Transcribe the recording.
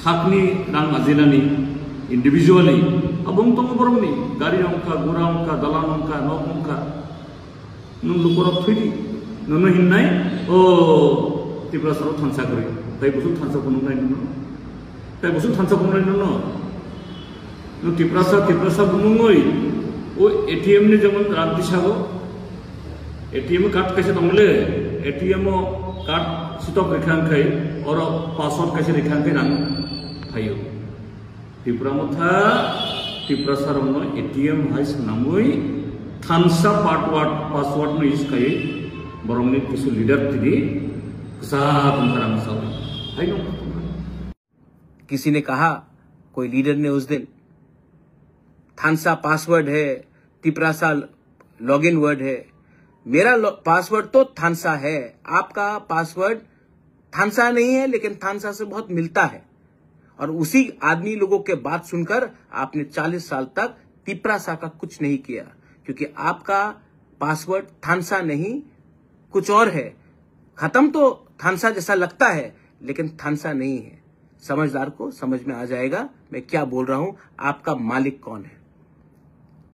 थाकनि रां आरजिनानै इन्डिभिजुवेलि abong tong borong ni gari ongka gura ongka dalan ongka nok ongka nung lukorok thudi nono hinnai o tibrasaro thansa kori tai busu thansa bunung nai nono tai busu thansa bunung nai nono no tibrasa bunungoi o ATM ni jemon rab disago ATM card kaise tongle ATM card stop rekhang khai or password kaise rekhang khai rang hayo Tipramotha Tiprasaramno ATM has namui thansa password no use kai borongni kisu leader tidi ksa bunkarang sawi hai no किसी ने कहा कोई leader ने उस दिन थानसा password है Tiprasa login word है मेरा पासवर्ड तो थानसा है आपका पासवर्ड थानसा नहीं है लेकिन थानसा से बहुत मिलता है और उसी आदमी लोगों के बात सुनकर आपने 40 साल तक तिपरासा का कुछ नहीं किया क्योंकि आपका पासवर्ड थानसा नहीं कुछ और है खत्म तो थानसा जैसा लगता है लेकिन थानसा नहीं है समझदार को समझ में आ जाएगा मैं क्या बोल रहा हूं आपका मालिक कौन है।